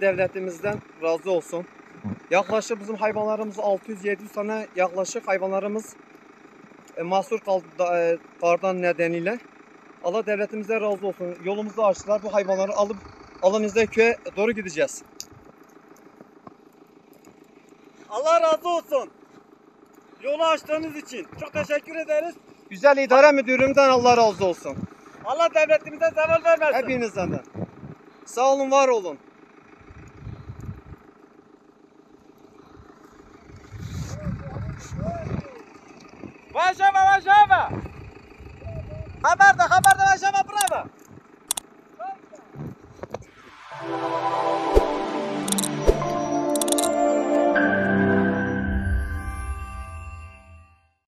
Devletimizden razı olsun. Yaklaşık bizim hayvanlarımız 600-700 tane yaklaşık hayvanlarımız mahsur kaldı kardan nedeniyle. Allah devletimizden razı olsun. Yolumuzu açtılar. Bu hayvanları alıp alanımızda köye doğru gideceğiz. Allah razı olsun. Yolu açtığınız için çok teşekkür ederiz. Güzel İdare Müdürlüğü'nden Allah razı olsun. Allah devletimize zeval vermesin. Hepinizden de. Sağ olun, var olun. Warszawa, Warszawa! Haber de